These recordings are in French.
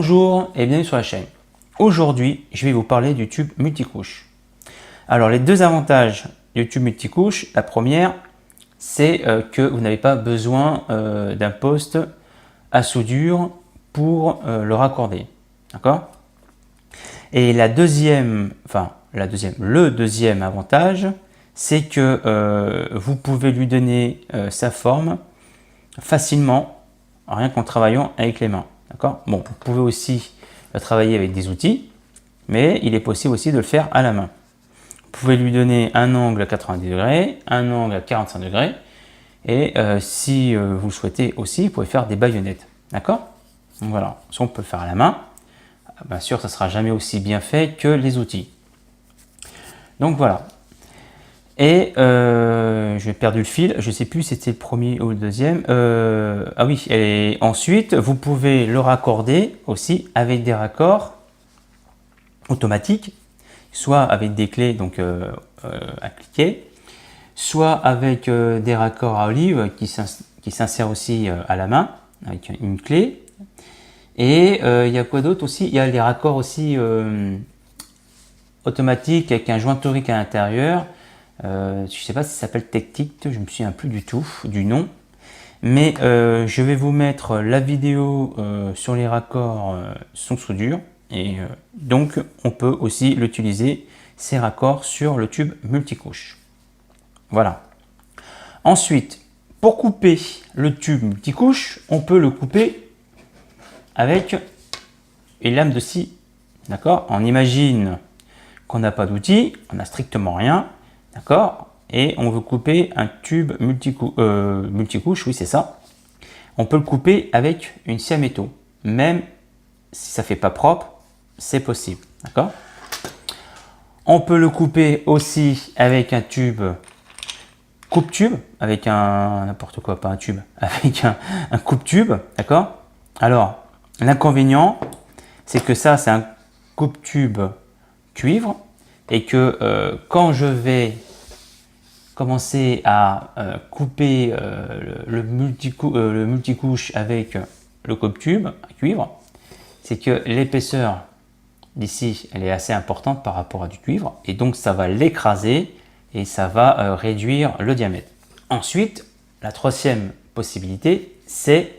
Bonjour et bienvenue sur la chaîne. Aujourd'hui, je vais vous parler du tube multicouche. Alors, les deux avantages du tube multicouche, la première, c'est que vous n'avez pas besoin d'un poste à soudure pour le raccorder. D'accord? Et le deuxième avantage, c'est que vous pouvez lui donner sa forme facilement, rien qu'en travaillant avec les mains. D'accord? Bon, vous pouvez aussi travailler avec des outils, mais il est possible aussi de le faire à la main. Vous pouvez lui donner un angle à 90 degrés, un angle à 45 degrés, et si vous le souhaitez aussi, vous pouvez faire des baïonnettes. D'accord? Donc voilà, ça on peut le faire à la main. Bien sûr, ça ne sera jamais aussi bien fait que les outils. Donc voilà. Et j'ai perdu le fil, je ne sais plus si c'était le premier ou le deuxième. Ah oui, et ensuite, vous pouvez le raccorder aussi avec des raccords automatiques, soit avec des clés donc, à cliquer, soit avec des raccords à olive qui s'insèrent aussi à la main, avec une clé. Et il y a quoi d'autre aussi? Il y a les raccords aussi automatiques avec un joint torique à l'intérieur. Je ne sais pas si ça s'appelle Tectic, je ne me souviens plus du tout du nom. Mais je vais vous mettre la vidéo sur les raccords sans soudure. Et donc on peut aussi l'utiliser, ces raccords, sur le tube multicouche. Voilà. Ensuite, pour couper le tube multicouche, on peut le couper avec une lame de scie. D'accord? On imagine qu'on n'a pas d'outil, on n'a strictement rien. D'accord? Et on veut couper un tube multicouche, oui c'est ça. On peut le couper avec une scie à métaux. Même si ça ne fait pas propre, c'est possible. D'accord? On peut le couper aussi avec un tube coupe-tube, avec un n'importe quoi, pas un tube, avec un coupe-tube. D'accord? Alors, l'inconvénient, c'est que ça, c'est un coupe-tube cuivre et que quand je vais commencer à couper le multicouche avec le coupe-tube à cuivre, c'est que l'épaisseur d'ici, elle est assez importante par rapport à du cuivre et donc ça va l'écraser et ça va réduire le diamètre. Ensuite, la troisième possibilité, c'est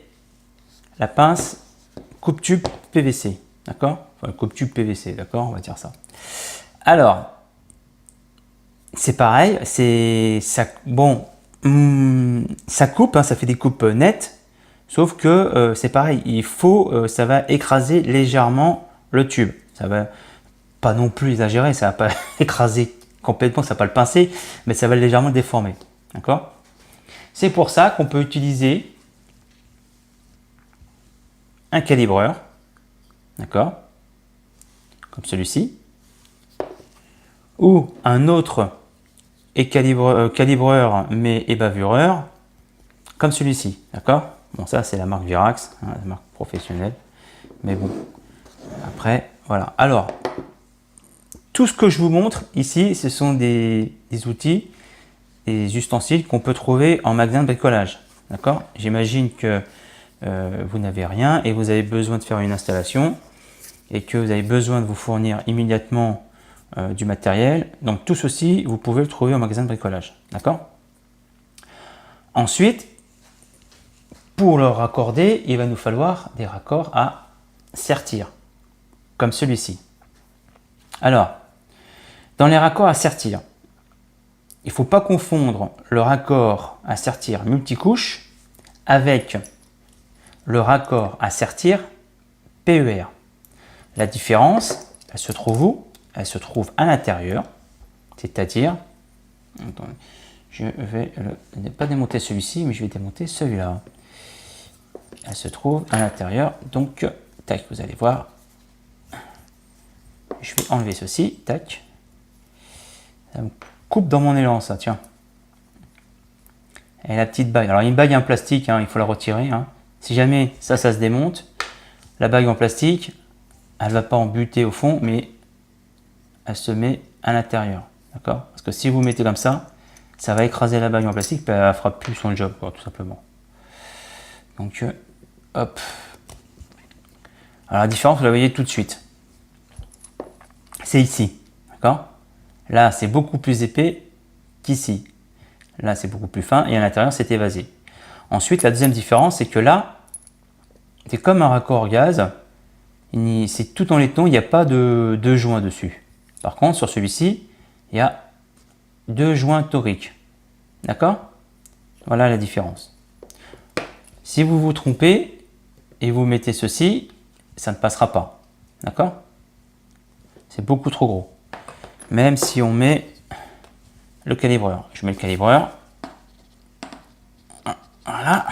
la pince coupe-tube PVC. D'accord? Enfin, coupe-tube PVC, d'accord? On va dire ça. Alors, c'est pareil, ça coupe, hein, ça fait des coupes nettes, sauf que c'est pareil, ça va écraser légèrement le tube. Ça va pas non plus exagérer, ça va pas écraser complètement, ça va pas le pincer, mais ça va légèrement déformer. D'accord? C'est pour ça qu'on peut utiliser un calibreur, d'accord, comme celui-ci, ou un autre calibreur mais bavureur comme celui-ci, d'accord. Bon, ça c'est la marque Virax, hein, la marque professionnelle, mais bon, après voilà. Alors, tout ce que je vous montre ici, ce sont des outils, des ustensiles qu'on peut trouver en magasin de bricolage, d'accord. J'imagine que vous n'avez rien et vous avez besoin de faire une installation et que vous avez besoin de vous fournir immédiatement du matériel. Donc tout ceci, vous pouvez le trouver au magasin de bricolage. D'accord? Ensuite, pour le raccorder, il va nous falloir des raccords à sertir, comme celui-ci. Alors, dans les raccords à sertir, il ne faut pas confondre le raccord à sertir multicouche avec le raccord à sertir PER. La différence, elle se trouve où? Elle se trouve à l'intérieur, c'est-à-dire, je vais pas démonter celui-ci, mais je vais démonter celui-là. Elle se trouve à l'intérieur, donc, tac, vous allez voir. Je vais enlever ceci, tac. Ça me coupe dans mon élan, ça, tiens. Et la petite bague. Alors, une bague en plastique, hein, il faut la retirer. Hein. Si jamais ça se démonte, la bague en plastique, elle ne va pas en buter au fond, mais elle se met à l'intérieur, d'accord? Parce que si vous mettez comme ça va écraser la bague en plastique, puis elle ne fera plus son job, quoi, tout simplement. Donc, hop. Alors la différence, vous la voyez tout de suite. C'est ici, d'accord? Là, c'est beaucoup plus épais qu'ici. Là, c'est beaucoup plus fin et à l'intérieur, c'est évasé. Ensuite, la deuxième différence, c'est que là, c'est comme un raccord gaz. C'est tout en laiton, il n'y a pas de joint dessus. Par contre, sur celui-ci, il y a 2 joints toriques. D'accord? Voilà la différence. Si vous vous trompez et vous mettez ceci, ça ne passera pas. D'accord? C'est beaucoup trop gros. Même si on met le calibreur. Je mets le calibreur. Voilà.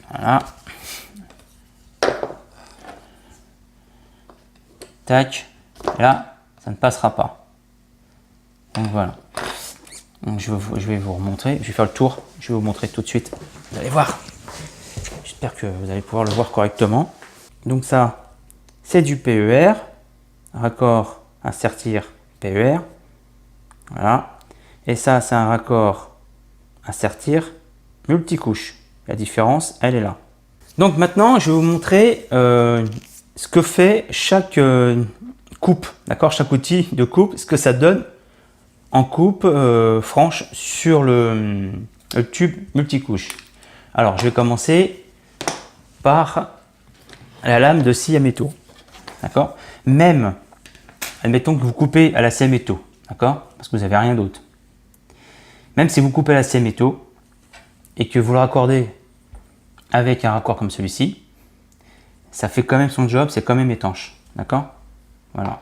Voilà. Tac. Là, ça ne passera pas. Donc voilà. Donc je vais vous remontrer. Je vais faire le tour. Je vais vous montrer tout de suite. Vous allez voir. J'espère que vous allez pouvoir le voir correctement. Donc ça, c'est du PER. Raccord insertir PER. Voilà. Et ça, c'est un raccord insertir multicouche. La différence, elle est là. Donc maintenant, je vais vous montrer ce que fait chaque coupe, d'accord, chaque outil de coupe, ce que ça donne en coupe franche sur le tube multicouche. Alors, je vais commencer par la lame de scie à métaux, d'accord. Même, admettons que vous coupez à la scie à métaux, d'accord, parce que vous n'avez rien d'autre. Même si vous coupez à la scie à métaux et que vous le raccordez avec un raccord comme celui-ci, ça fait quand même son job, c'est quand même étanche, d'accord. Voilà,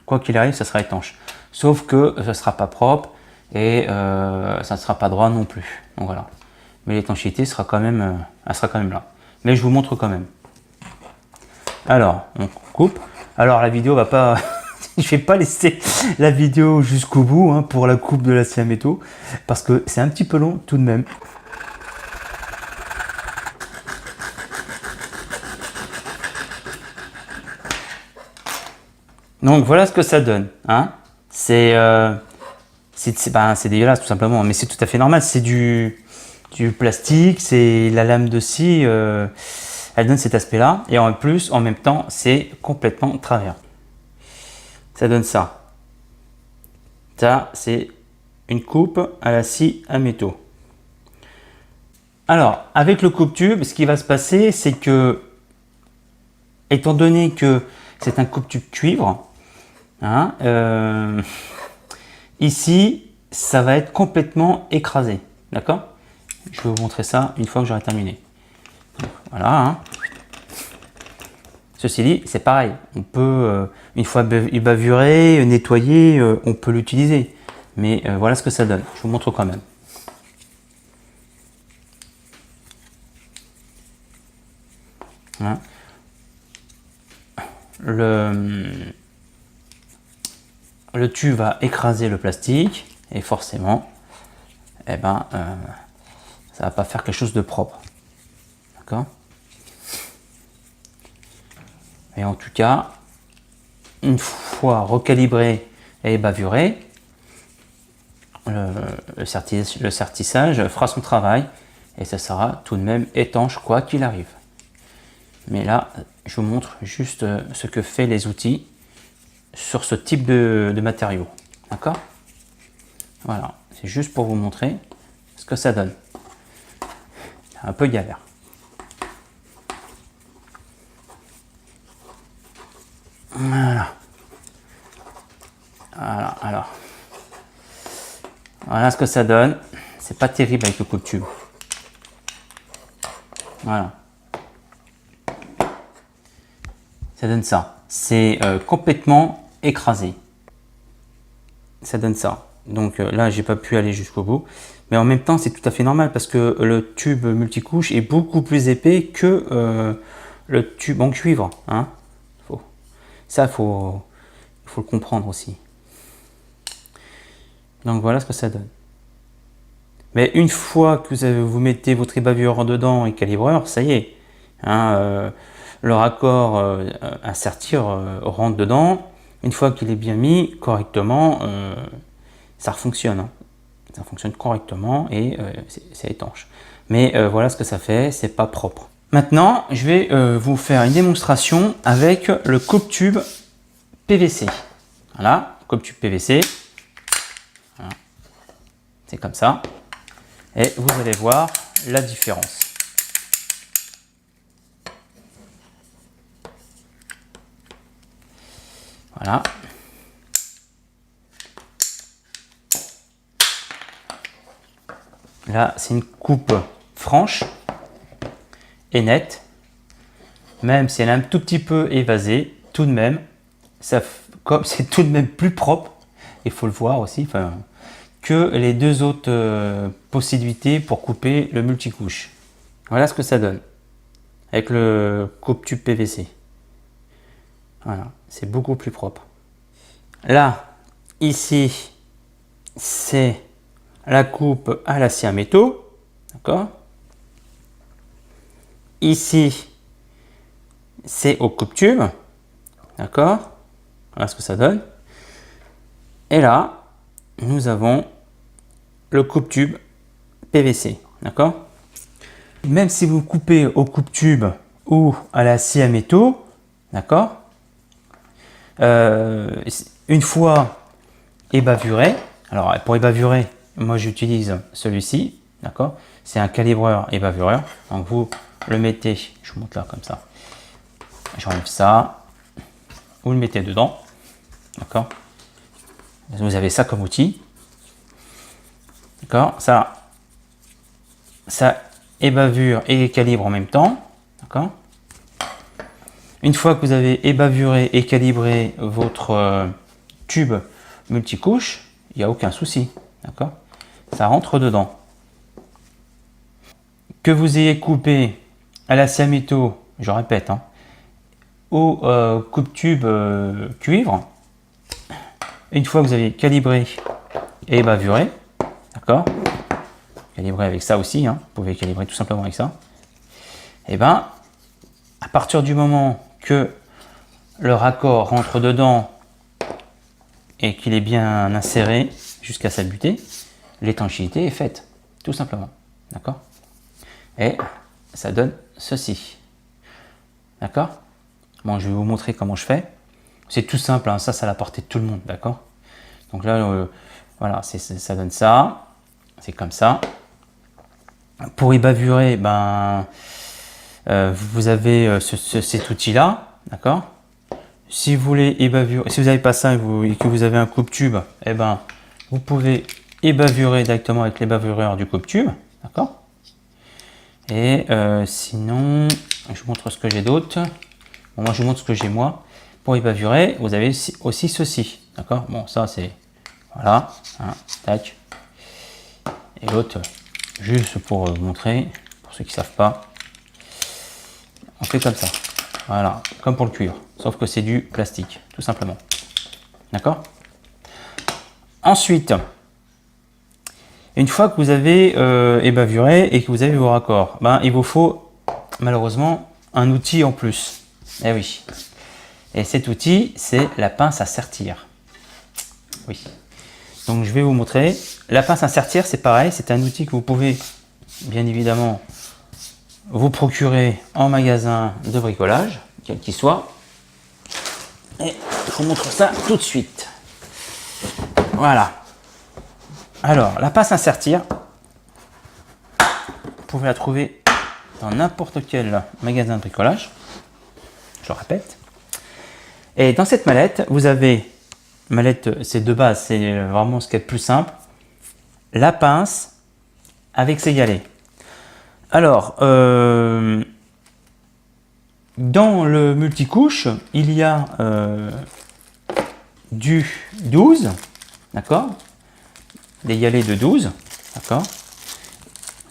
quoi qu'il arrive, ça sera étanche. Sauf que ça ne sera pas propre et ça ne sera pas droit non plus. Donc voilà. Mais l'étanchéité sera quand même, elle sera quand même là. Mais je vous montre quand même. Alors, on coupe. Alors la vidéo va pas, je vais pas laisser la vidéo jusqu'au bout hein, pour la coupe de la scie à métaux parce que c'est un petit peu long tout de même. Donc voilà ce que ça donne. Hein. C'est dégueulasse tout simplement, mais c'est tout à fait normal. C'est du plastique, c'est la lame de scie, elle donne cet aspect-là. Et en plus, en même temps, c'est complètement travers. Ça donne ça. Ça, c'est une coupe à la scie à métaux. Alors, avec le coupe-tube, ce qui va se passer, c'est que, étant donné que c'est un coupe-tube cuivre, hein, ici, ça va être complètement écrasé. D'accord? Je vais vous montrer ça une fois que j'aurai terminé. Donc, voilà. Hein. Ceci dit, c'est pareil. On peut, une fois bavuré, nettoyé, on peut l'utiliser. Mais voilà ce que ça donne. Je vous montre quand même. Hein. Le tube va écraser le plastique et forcément, eh ben, ça va pas faire quelque chose de propre. D'accord? Et en tout cas, une fois recalibré et bavuré, le sertissage fera son travail et ça sera tout de même étanche quoi qu'il arrive. Mais là, je vous montre juste ce que fait les outils sur ce type de matériaux. D'accord? Voilà, c'est juste pour vous montrer ce que ça donne. C'est un peu galère. Voilà. Voilà, alors. Voilà ce que ça donne. C'est pas terrible avec le coupe-tube. Voilà. Ça donne ça. C'est complètement écrasé. Ça donne ça. Donc là, j'ai pas pu aller jusqu'au bout. Mais en même temps, c'est tout à fait normal parce que le tube multicouche est beaucoup plus épais que le tube en cuivre. Hein. Ça, il faut le comprendre aussi. Donc voilà ce que ça donne. Mais une fois que vous mettez votre ébavureur dedans et calibreur, ça y est. Hein, le raccord insertir rentre dedans. Une fois qu'il est bien mis correctement, ça fonctionne. Hein. Ça fonctionne correctement et c'est étanche. Mais voilà ce que ça fait, c'est pas propre. Maintenant, je vais vous faire une démonstration avec le coupe-tube PVC. Voilà, coupe-tube PVC. Voilà. C'est comme ça. Et vous allez voir la différence. Voilà. Là, c'est une coupe franche et nette. Même si elle est un tout petit peu évasée, tout de même, comme c'est tout de même plus propre, il faut le voir aussi, que les deux autres possibilités pour couper le multicouche. Voilà ce que ça donne avec le coupe-tube PVC. Voilà, c'est beaucoup plus propre. Là, ici, c'est la coupe à la scie à métaux, d'accord. Ici, c'est au coupe-tube, d'accord. Voilà ce que ça donne. Et là, nous avons le coupe-tube PVC, d'accord. Même si vous coupez au coupe-tube ou à la scie à métaux, d'accord. Une fois ébavuré, alors pour ébavurer, moi j'utilise celui-ci, d'accord. C'est un calibreur ébavureur. Donc vous le mettez, je vous montre là comme ça. J'enlève ça, vous le mettez dedans, d'accord. Vous avez ça comme outil, d'accord. Ça ébavure et calibre en même temps, d'accord. Une fois que vous avez ébavuré et calibré votre tube multicouche, il n'y a aucun souci, d'accord. Ça rentre dedans. Que vous ayez coupé à la scie à métaux, je répète, hein, au coupe-tube cuivre, une fois que vous avez calibré et ébavuré, d'accord, calibrer avec ça aussi, hein, vous pouvez calibrer tout simplement avec ça, et bien à partir du moment que le raccord rentre dedans et qu'il est bien inséré jusqu'à sa butée, l'étanchéité est faite, tout simplement, d'accord. Et ça donne ceci, d'accord. Bon, je vais vous montrer comment je fais. C'est tout simple, hein, ça c'est à la portée de tout le monde, d'accord. Donc là, voilà, ça donne ça, c'est comme ça. Pour ébavurer, ben, vous avez cet outil-là, d'accord. Si vous voulez ébavurer, si vous n'avez pas ça et que vous avez un coupe-tube, eh ben, vous pouvez ébavurer directement avec l'ébavureur du coupe-tube, d'accord. Et sinon, je vous montre ce que j'ai d'autre. Bon, moi, je vous montre ce que j'ai moi. Pour ébavurer, vous avez aussi ceci, d'accord. Bon, ça c'est, voilà, hein, tac. Et l'autre, juste pour vous montrer, pour ceux qui ne savent pas, on fait comme ça, voilà, comme pour le cuir, sauf que c'est du plastique, tout simplement, d'accord. Ensuite, une fois que vous avez ébavuré et que vous avez vos raccords, ben, il vous faut malheureusement un outil en plus. Eh oui. Et cet outil, c'est la pince à sertir. Oui. Donc je vais vous montrer. La pince à sertir, c'est pareil, c'est un outil que vous pouvez bien évidemment vous procurer en magasin de bricolage, quel qu'il soit. Et je vous montre ça tout de suite. Voilà. Alors, la pince à sertir, vous pouvez la trouver dans n'importe quel magasin de bricolage. Je répète. Et dans cette mallette, vous avez, mallette, c'est de base, c'est vraiment ce qui est le plus simple, la pince avec ses galets. Alors, dans le multicouche, il y a du 12, d'accord, des galets de 12, d'accord,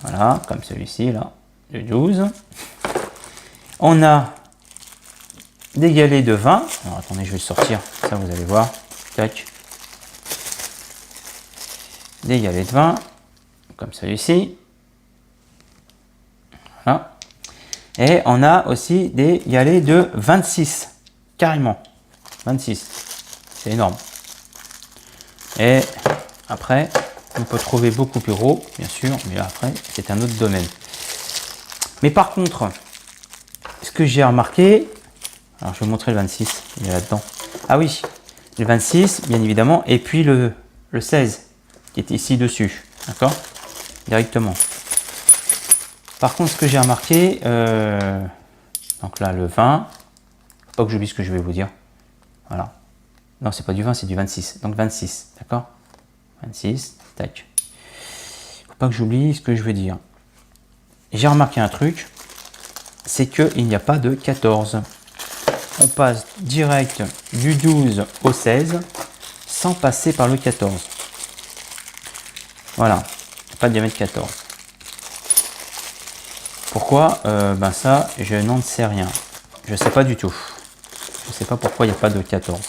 voilà, comme celui-ci là, de 12. On a des galets de 20. Alors attendez, je vais le sortir, ça vous allez voir. Tac. Des galets de 20, comme celui-ci. Voilà. Et on a aussi des galets de 26, carrément. 26, c'est énorme. Et après, on peut trouver beaucoup plus gros, bien sûr, mais après, c'est un autre domaine. Mais par contre, ce que j'ai remarqué, alors je vais vous montrer le 26, il est là-dedans. Ah oui, le 26, bien évidemment, et puis le 16, qui est ici dessus, d'accord? Directement. Par contre, ce que j'ai remarqué, donc là, le 20, faut pas que j'oublie ce que je vais vous dire. Voilà. Non, c'est pas du 20, c'est du 26. Donc 26, d'accord? 26, tac. Faut pas que j'oublie ce que je veux dire. J'ai remarqué un truc, c'est qu'il n'y a pas de 14. On passe direct du 12 au 16 sans passer par le 14. Voilà, pas de diamètre 14. Pourquoi? Ben ça, je n'en sais rien. Je sais pas du tout. Je sais pas pourquoi il n'y a pas de 14.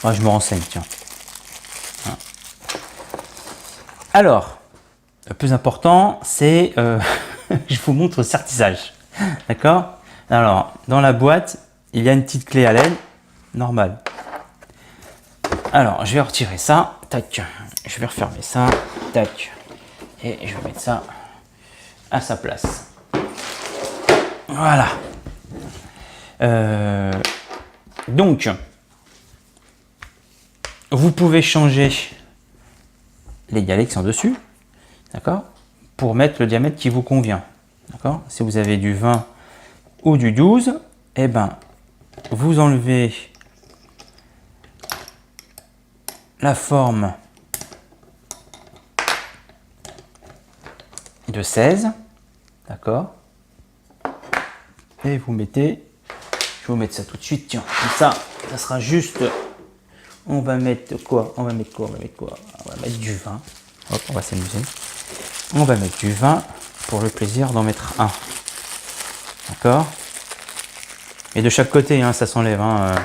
Ah, je me renseigne, tiens. Voilà. Alors, le plus important, c'est... je vous montre le sertissage. D'accord? Alors, dans la boîte, il y a une petite clé à laine normale. Alors, je vais retirer ça. Tac. Je vais refermer ça. Tac. Et je vais mettre ça à sa place. Voilà. Donc, vous pouvez changer les galets qui sont dessus, d'accord, pour mettre le diamètre qui vous convient, d'accord. Si vous avez du 20 ou du 12, eh ben, vous enlevez la forme de 16, d'accord, et vous mettez, je vais vous mettre ça tout de suite, tiens, comme ça sera juste, on va mettre quoi, on va mettre quoi, on va mettre quoi, on va mettre du 20, hop, on va s'amuser, on va mettre du 20 pour le plaisir d'en mettre un, d'accord, et de chaque côté, hein, ça s'enlève, hein,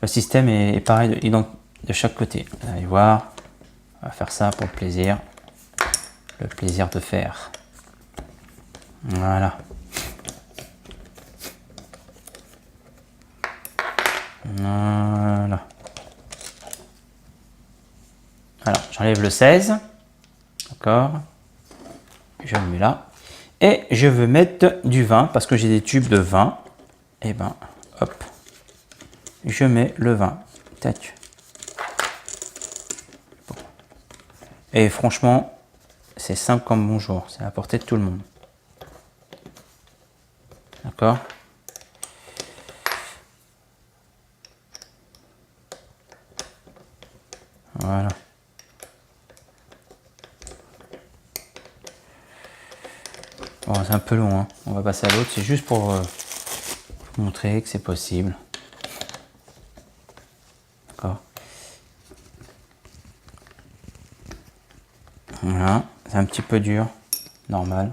le système est pareil de chaque côté, vous allez voir, on va faire ça pour le plaisir de faire, voilà. Voilà. Alors, j'enlève le 16. D'accord. Je le mets là. Et je veux mettre du 20 parce que j'ai des tubes de 20. Et ben, hop. Je mets le 20. Tac. Bon. Et franchement, c'est simple comme bonjour. C'est à la portée de tout le monde. D'accord. Voilà. Bon, c'est un peu long, hein. On va passer à l'autre. C'est juste pour vous montrer que c'est possible. D'accord. Voilà. C'est un petit peu dur. Normal.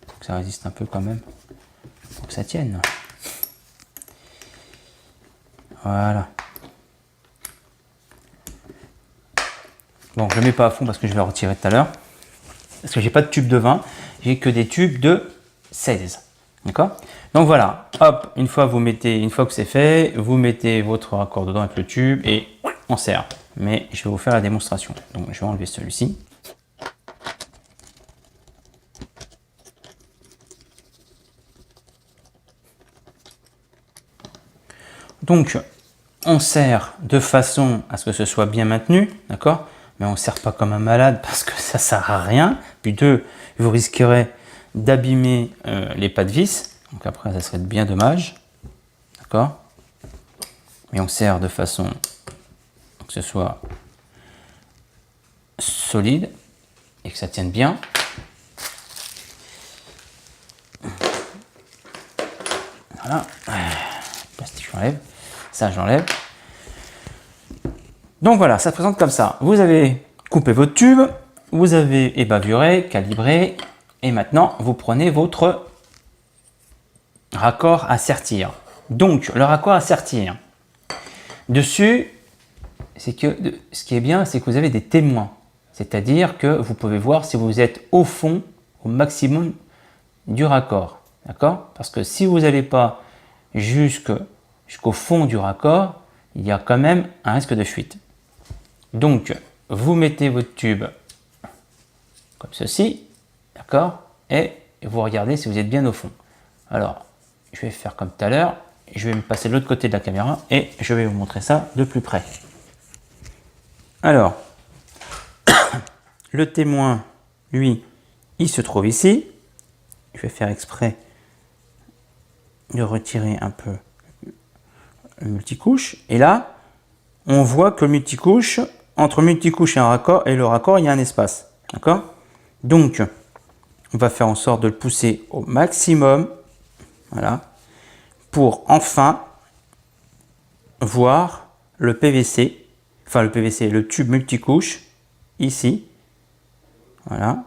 Faut que ça résiste un peu quand même. Faut que ça tienne. Voilà. Bon, je ne le mets pas à fond parce que je vais le retirer tout à l'heure. Parce que j'ai pas de tube de 20, j'ai que des tubes de 16. D'accord? Donc voilà, hop, une fois que c'est fait, vous mettez votre raccord dedans avec le tube et on serre. Mais je vais vous faire la démonstration. Donc je vais enlever celui-ci. Donc on serre de façon à ce que ce soit bien maintenu, d'accord? Mais on ne serre pas comme un malade parce que ça ne sert à rien. Puis deux, vous risquerez d'abîmer les pas de vis. Donc après, ça serait bien dommage. D'accord? Mais on serre de façon que ce soit solide et que ça tienne bien. Voilà. Plastique, j'enlève. Ça, j'enlève. Donc voilà, ça se présente comme ça. Vous avez coupé votre tube, vous avez ébavuré, calibré, et maintenant vous prenez votre raccord à sertir. Donc le raccord à sertir, dessus, c'est que ce qui est bien, c'est que vous avez des témoins. C'est-à-dire que vous pouvez voir si vous êtes au fond, au maximum du raccord. D'accord? Parce que si vous n'allez pas jusqu'au fond du raccord, il y a quand même un risque de fuite. Donc, vous mettez votre tube comme ceci, d'accord? Et vous regardez si vous êtes bien au fond. Alors, je vais faire comme tout à l'heure, je vais me passer de l'autre côté de la caméra et je vais vous montrer ça de plus près. Alors, le témoin, lui, il se trouve ici. Je vais faire exprès de retirer un peu le multicouche. Et là, on voit que le multicouche, entre multicouche et le raccord, il y a un espace. D'accord? Donc, on va faire en sorte de le pousser au maximum. Voilà. Pour enfin voir le PVC, enfin le PVC, le tube multicouche, ici. Voilà.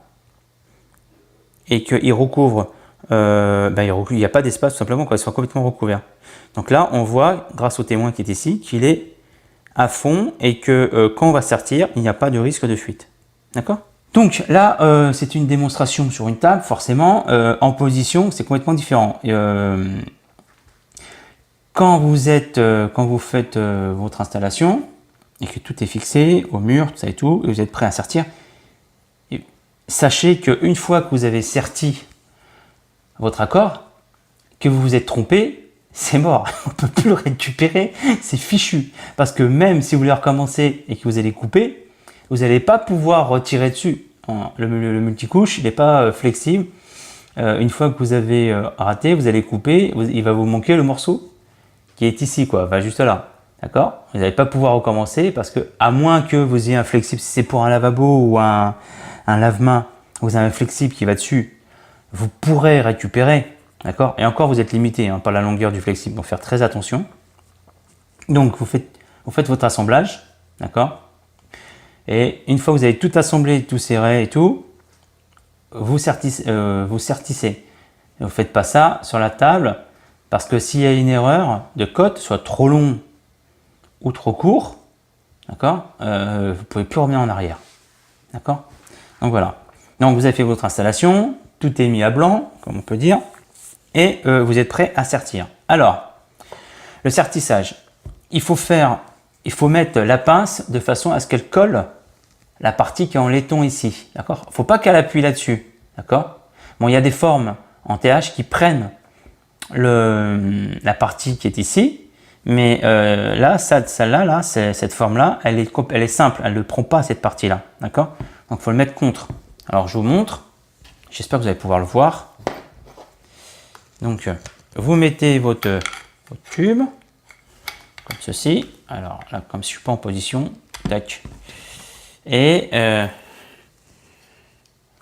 Et qu'il recouvre, il n'y a pas d'espace tout simplement, qu'il soit complètement recouvert. Donc là, on voit, grâce au témoin qui est ici, qu'il est à fond et que quand on va sortir, il n'y a pas de risque de fuite. D'accord? Donc là, c'est une démonstration sur une table, forcément. En position, c'est complètement différent. Quand vous faites votre installation et que tout est fixé au mur, tout ça et tout, et vous êtes prêt à sortir, sachez qu'une fois que vous avez serti votre accord, que vous vous êtes trompé, c'est mort, on ne peut plus le récupérer, c'est fichu. Parce que même si vous voulez recommencer et que vous allez couper, vous n'allez pas pouvoir retirer dessus. Le multicouche, il n'est pas flexible. Une fois que vous avez raté, vous allez couper, il va vous manquer le morceau qui est ici, quoi, va juste là. D'accord? Vous n'allez pas pouvoir recommencer parce que, à moins que vous ayez un flexible, si c'est pour un lavabo ou un lave-main, vous avez un flexible qui va dessus, vous pourrez récupérer. D'accord? Et encore, vous êtes limité par la longueur du flexible, donc faire très attention. Donc, vous faites votre assemblage, d'accord? Et une fois que vous avez tout assemblé, tout serré et tout, vous sertissez. Vous ne faites pas ça sur la table, parce que s'il y a une erreur de cote, soit trop long ou trop court, d'accord, vous ne pouvez plus revenir en arrière. D'accord? Donc voilà. Donc vous avez fait votre installation, tout est mis à blanc, comme on peut dire, et vous êtes prêt à sertir. Alors, le sertissage, il faut mettre la pince de façon à ce qu'elle colle la partie qui est en laiton ici. D'accord? Il ne faut pas qu'elle appuie là-dessus. D'accord? Bon, il y a des formes en TH qui prennent la partie qui est ici, mais là, celle-là, cette forme-là, elle est simple, elle ne prend pas cette partie-là. D'accord? Donc, il faut le mettre contre. Alors, je vous montre. J'espère que vous allez pouvoir le voir. Donc, vous mettez votre tube, comme ceci. Alors, là, comme si je ne suis pas en position, tac. Et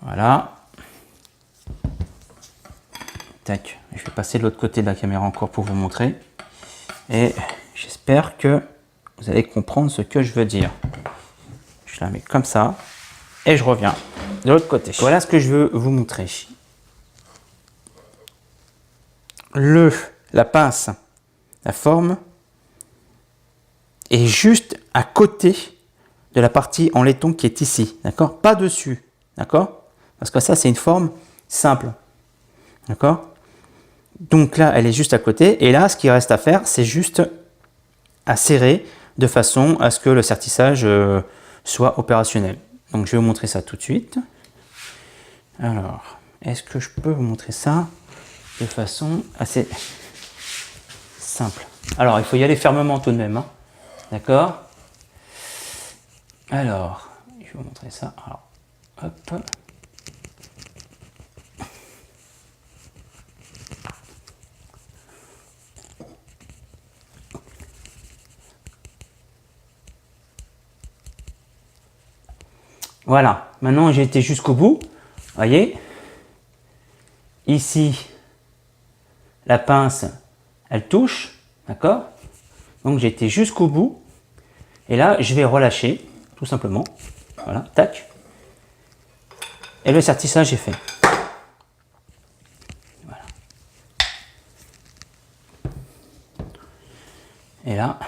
voilà. Tac. Je vais passer de l'autre côté de la caméra encore pour vous montrer. Et j'espère que vous allez comprendre ce que je veux dire. Je la mets comme ça. Et je reviens de l'autre côté. Voilà ce que je veux vous montrer. La pince, la forme, est juste à côté de la partie en laiton qui est ici. D'accord? Pas dessus. D'accord? Parce que ça, c'est une forme simple. D'accord? Donc là, elle est juste à côté. Et là, ce qui reste à faire, c'est juste à serrer de façon à ce que le sertissage soit opérationnel. Donc, je vais vous montrer ça tout de suite. Alors, est-ce que je peux vous montrer ça de façon assez simple? Alors, il faut y aller fermement tout de même. Hein. D'accord? Alors, je vais vous montrer ça. Alors, hop. Voilà, maintenant j'ai été jusqu'au bout. Voyez, ici, la pince, elle touche, d'accord? Donc j'ai été jusqu'au bout. Et là, je vais relâcher, tout simplement. Voilà, tac. Et le sertissage est fait. Voilà. Et là,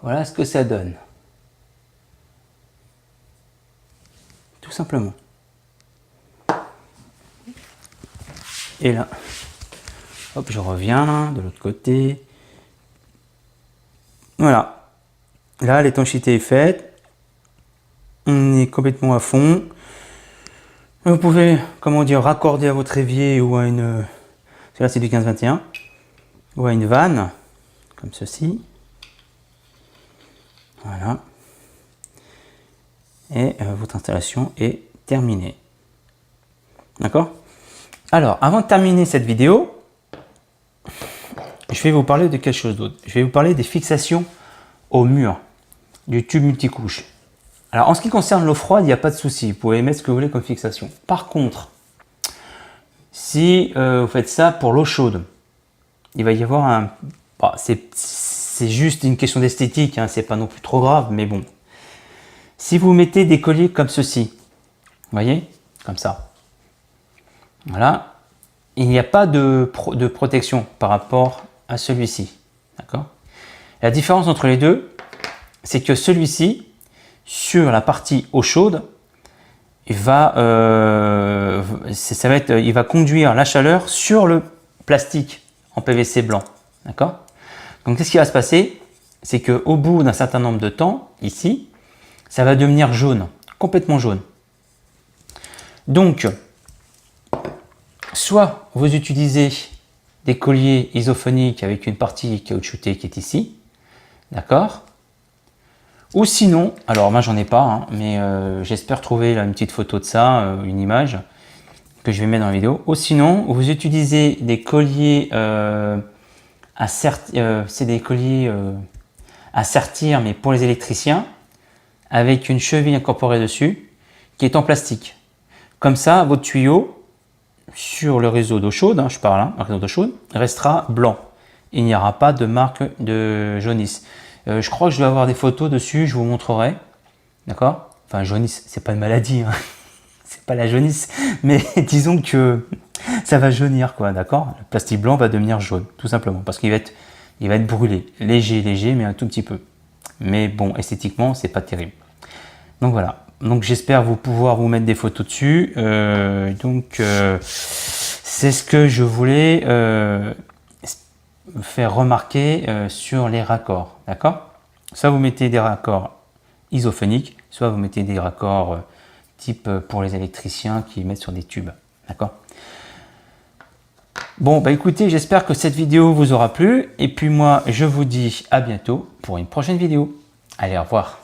voilà ce que ça donne. Tout simplement. Et là, hop, je reviens de l'autre côté. Voilà. Là, l'étanchéité est faite. On est complètement à fond. Vous pouvez, comment dire, raccorder à votre évier ou à une... Là c'est du 15-21. Ou à une vanne, comme ceci. Voilà. Et votre installation est terminée. D'accord? Alors, avant de terminer cette vidéo, je vais vous parler de quelque chose d'autre. Je vais vous parler des fixations au mur du tube multicouche. Alors, en ce qui concerne l'eau froide, il n'y a pas de souci. Vous pouvez mettre ce que vous voulez comme fixation. Par contre, si vous faites ça pour l'eau chaude, il va y avoir un... Bon, c'est juste une question d'esthétique, hein, c'est pas non plus trop grave, mais bon. Si vous mettez des colliers comme ceci, vous voyez, comme ça, voilà, il n'y a pas de protection par rapport à celui-ci, d'accord? La différence entre les deux, c'est que celui-ci, sur la partie eau chaude, il va conduire la chaleur sur le plastique en PVC blanc, d'accord? Donc, qu'est-ce qui va se passer? C'est qu'au bout d'un certain nombre de temps, ici, ça va devenir jaune, complètement jaune. Donc, soit vous utilisez des colliers isophoniques avec une partie caoutchoutée qui est ici, d'accord? Ou sinon, alors moi j'en ai pas, hein, mais j'espère trouver là, une petite photo de ça, une image que je vais mettre dans la vidéo. Ou sinon, vous utilisez des colliers c'est des colliers à sertir, mais pour les électriciens, avec une cheville incorporée dessus, qui est en plastique. Comme ça, votre tuyau, sur le réseau d'eau chaude, hein, je parle, hein, un réseau d'eau chaude, restera blanc. Il n'y aura pas de marque de jaunisse. Je crois que je vais avoir des photos dessus, je vous montrerai. D'accord? Enfin, jaunisse, c'est pas une maladie, hein. C'est pas la jaunisse, mais disons que ça va jaunir, quoi, d'accord? Le plastique blanc va devenir jaune, tout simplement, parce qu'il va être brûlé. Léger, mais un tout petit peu. Mais bon, esthétiquement, c'est pas terrible. Donc voilà. Donc j'espère pouvoir vous mettre des photos dessus. C'est ce que je voulais faire remarquer sur les raccords, d'accord? Soit vous mettez des raccords isophoniques, soit vous mettez des raccords type pour les électriciens qui mettent sur des tubes, d'accord? Bon, bah écoutez, j'espère que cette vidéo vous aura plu, et puis moi je vous dis à bientôt pour une prochaine vidéo. Allez, au revoir.